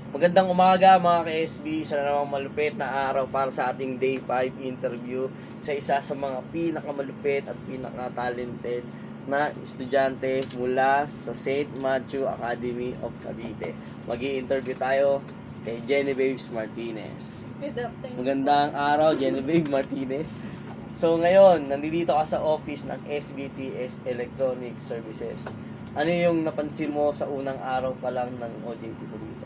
Magandang umaga mga ka-SB, isa na namang malupit na araw para sa ating Day 5 interview sa isa sa mga pinakamalupit at pinaka-talented na estudyante mula sa St. Matthew Academy of Cavite. Mag-i-interview tayo kay Genevieve Martinez. Good afternoon. Magandang araw, Genevieve Martinez. So ngayon, nandito ka sa office ng SBTS Electronic Services. Ano yung napansin mo sa unang araw pa lang ng OJT ko dito?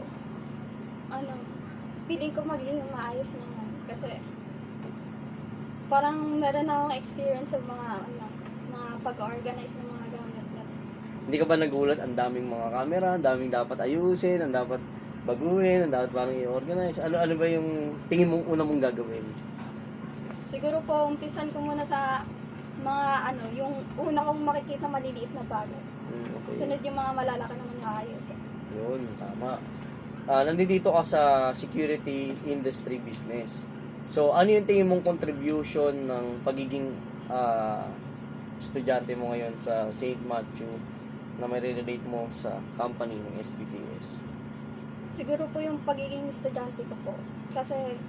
Feeling ko magiging maayos naman kasi parang meron akong experience sa mga pag-organize ng mga gamit. Hindi ka ba nagulat? Ang daming mga camera, ang daming dapat ayusin, ang dapat baguhin, ang dapat parang i-organize. Ano ba yung tingin mong una mong gagawin? Siguro po, umpisan ko muna sa mga yung una kong makikita maliliit na bagay. Okay. Sunod yung mga malalaki naman yung ayusin. Yun, tama. Nandito ka sa security industry business. So, ano yung tingin mong contribution ng pagiging estudyante mo ngayon sa St. Matthew na may relate mo sa company ng SBTS? Siguro po yung pagiging estudyante ko po. Kasi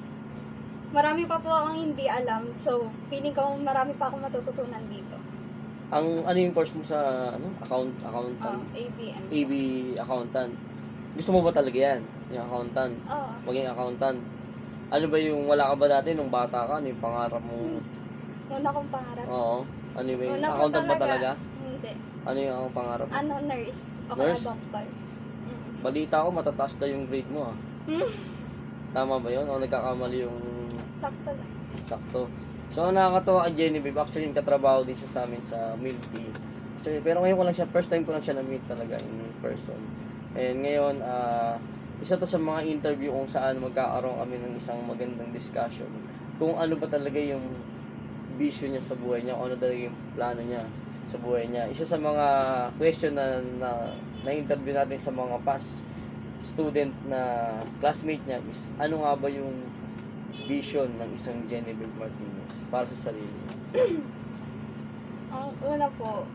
marami pa po akong hindi alam. So, feeling ko marami pa akong matututunan dito. Ano yung course mo sa accountant? ABM. AB accountant. Gusto mo ba talaga yan? Yung accountant? Oo. Maging accountant. Ano ba yung wala ka ba dati nung bata ka? Ano yung pangarap mo? Una kong pangarap. Oo. Ano yung Una po accountant ba talaga? Hindi. Ano yung pangarap mo? Nurse. O Nurse? kaya doctor. Balita ko matataas daw yung grade mo ah. Tama ba yun? O nagkakamali yung Sakto lang. sakto? So nakakatawa kay Genevieve. Actually katrabaho din siya sa amin sa Milk Tea. Actually, pero ngayon ko lang siya, first time ko lang siya na-meet talaga in person. And ngayon, isa to sa mga interview kung saan magkakaroon kami ng isang magandang discussion kung ano ba talaga yung vision niya sa buhay niya, kung ano talaga yung plano niya sa buhay niya. Isa sa mga question na interview natin sa mga past student na classmate niya is ano nga ba yung vision ng isang Genevieve Martinez para sa sarili niya? Ang una po,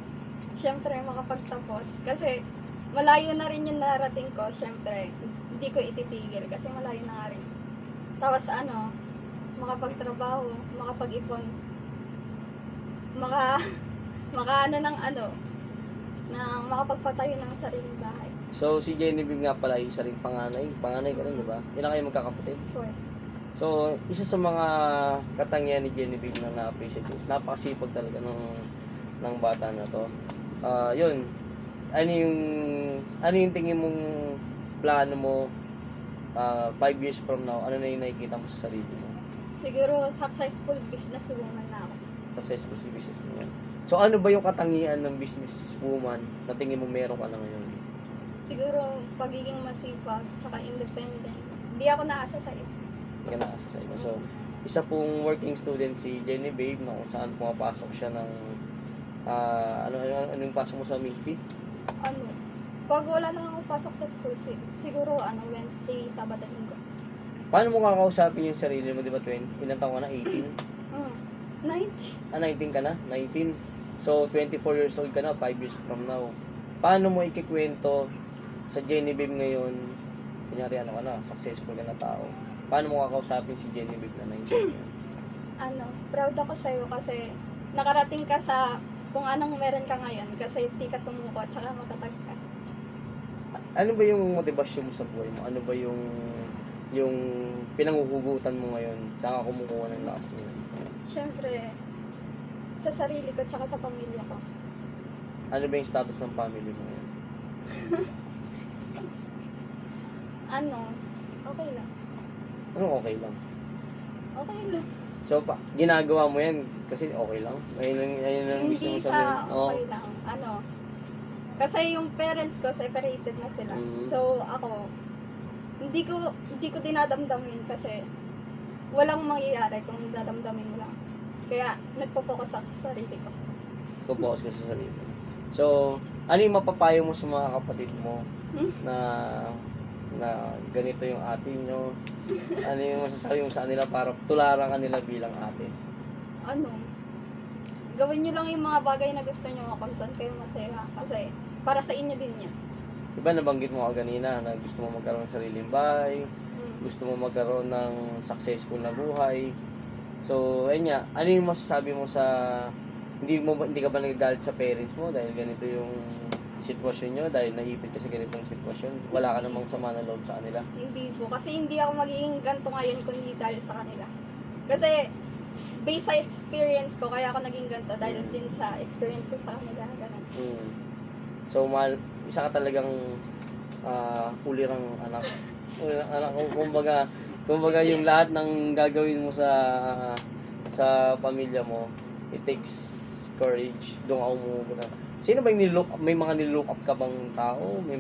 syempre makapagtapos. Kasi malayo na rin yung narating ko. Syempre, hindi ko ititigil kasi malayo na nga rin. Tapos makapagtrabaho, makapag-ipon, makapagpatayo ng sariling bahay. So si Genevieve nga pala isa ring panganay ka rin, di ba? Ilan kayo magkakapatid? Sure. So, isa sa mga katangian ni Genevieve na na-appreciate is napakasipag talaga ng bata na to. Yun, ano yung tingin mong plano mo 5 years from now? Ano na yung nakikita mo sa sarili mo? Siguro successful businesswoman na ako. Successful si business mo yan. So, ano ba yung katangian ng businesswoman na tingin mo meron ka na ngayon? Siguro pagiging masipag, tsaka independent. Hindi ako naasa sa iba. Hindi ka naasa sa iba. So, isa pong working student si Genevieve na kung saan pumapasok siya ng anong pasok mo sa Milky? Pag wala lang ako pasok sa school, siguro Wednesday, Sabado, Linggo. Paano mo kakausapin yung sarili mo, di ba, 20? Ilang taon ka na? 18? 90. 19 ka na? 19. So, 24 years old ka na, 5 years from now. Paano mo ikikwento sa Genevieve ngayon, kunyari ka na, successful ka na tao. Paano mo kakausapin si Genevieve na 19 yan? Proud ako sa'yo kasi nakarating ka sa kung anong meron ka ngayon kasi hindi ka sumuko at saka matatag ka. Ano ba yung motivasyon mo sa buhay mo? Ano ba yung pinanghuhugutan mo ngayon? Saan ka kumukuha ng lakas mo? Siyempre, sa sarili ko tsaka sa pamilya ko. Ano ba yung status ng family mo ngayon? Okay lang. Anong okay lang? Okay lang. So, ginagawa mo yan kasi okay lang? Ayun ang gusto mo Hindi sabihin? sa okay lang. Kasi yung parents ko separated na sila. Mhm. So, ako, hindi ko dinadamdamin kasi walang mangyayari kung dadamdamin mo lang. Kaya, nagpo-focus ako sa sarili ko. Focus ka sa sarili. So, ano yung mapapayo mo sa mga kapatid mo na ganito yung ate nyo? Ano yung masasabi mo sa kanila para tularan kanila bilang ate? Gawin nyo lang yung mga bagay na gusto nyo kung saan kayo masaya. Kasi, para sa inyo din yan. Diba nabanggit mo kanina na gusto mo magkaroon ng sariling bahay, gusto mo magkaroon ng successful na buhay. So, ayun nga, ano yung masasabi mo sa hindi ka ba nagagalit sa parents mo dahil ganito yung sitwasyon nyo, dahil naipit ka sa ganitong sitwasyon? Wala ka namang sama na loob sa kanila? Hindi po. Kasi hindi ako magiging ganito ngayon kundi dahil sa kanila. Kasi, based sa experience ko, kaya ako naging ganito dahil din sa experience ko sa kanila. Ganun. So, isa ka talagang ulirang anak. Ulirang anak. Kumbaga yung lahat ng gagawin mo sa pamilya mo, it takes courage. Doon ako muna. Sino ba yung may mga nilook up ka bang tao? May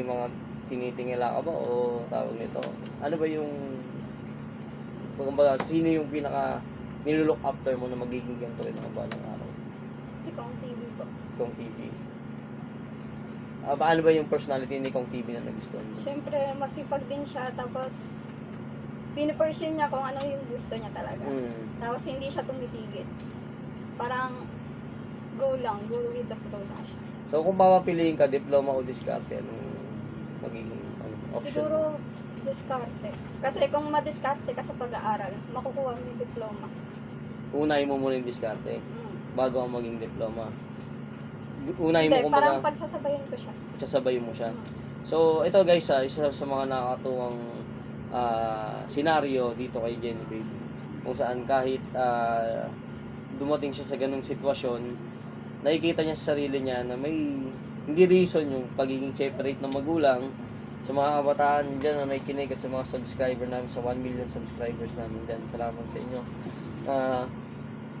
mga tinitingala ka ba o tawag nito? Ano ba yung kumbaga sino yung pinaka nilook after mo na magiging ganito rin ang balang araw? Si Kong TV po. Kong TV. Paano ba yung personality ni Kong TV na nagustuhan mo? Siyempre, masipag din siya. Tapos, pinipursue niya kung ano yung gusto niya talaga. Tapos, hindi siya tumitigil. Parang, go with the flow lang siya. So, kung papapiliin ka, diploma o diskarte, anong magiging option? Siguro, diskarte. Kasi kung madiskarte ka sa pag-aaral, makukuha mo yung diploma. Unahin mo muna yung diskarte bago ang maging diploma. Unahin Hindi, mo kumbaga, parang pagsasabayin ko siya. sasabayin mo siya. So, ito guys, isa sa mga nakakatuwang senaryo dito kay Jenny Babe. Kung saan kahit dumating siya sa ganung sitwasyon, nakikita niya sa sarili niya na may hindi reason yung pagiging separate ng magulang. Sa mga kabataan dyan na nakikinig at sa mga subscriber namin, sa 1 million subscribers namin dyan, salamat sa inyo.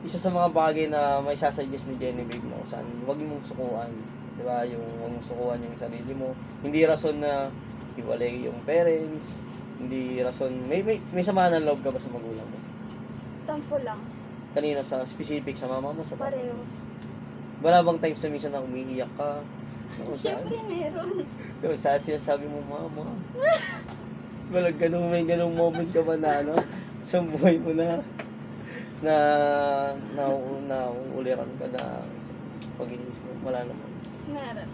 Isa sa mga bagay na may sasuggest ni Jenny Babe na saan huwag mong sukuan, di ba? Yung huwag mong sukuan yung sarili mo. Hindi rason na hiwalay yung parents, hindi rason, may sama ng loob ka ba sa magulang mo? Tampo lang. Kanina sa specific sa mama mo, sa papa? Pareho. Wala bang times na minsan na umiiyak ka? Siyempre meron. So, sinasabi mo, mama, may ganung moment ka ba na, sa buhay mo na uliran ka na pag-iisip mo? Wala naman. Meron.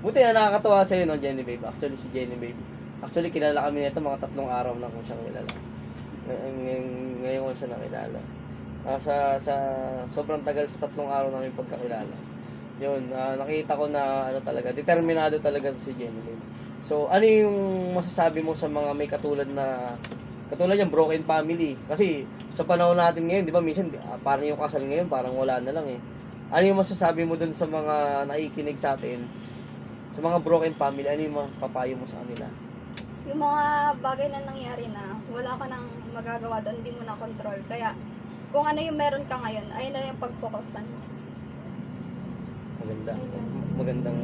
Buti na nakakatawa sa'yo, no, Jenny Babe. Actually, si Jenny Babe. Actually, kilala kami nito mga 3 araw na kung siyang kilala. Ngayon ko siya nakilala. Sa sobrang tagal sa 3 araw namin pagkakilala. Yun, nakita ko na talaga, determinado talaga si Jenny Babe. So, ano yung masasabi mo sa mga may katulad yung broken family? Kasi sa panahon natin ngayon, di ba, minsan parang yung kasal ngayon, parang wala na lang eh. Ano yung masasabi mo dun sa mga nakikinig sa atin, sa mga broken family, ano yung papayo mo sa kanila? Yung mga bagay na nangyari na wala ka nang magagawa doon, hindi mo na control. Kaya, kung ano yung meron ka ngayon, ayun na yung pag-focusan mo. Magandang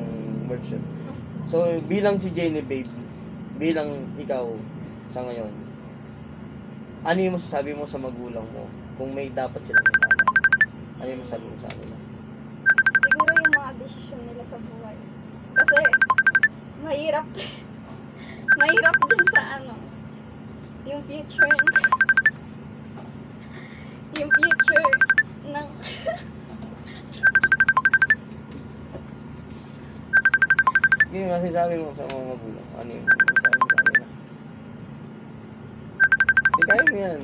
words yun. So, bilang si Jenny Babe, bilang ikaw sa ngayon, ano yung masasabi mo sa magulang mo kung may dapat silang itama? Ano yung masasabi mo sa kanila? Siguro yung mga desisyon nila sa buhay. Kasi, mahirap din sa yung future ng Yung masasabi mo sa mga magulang, ano yung masasabi mo sa kanila? Kaya mo yan.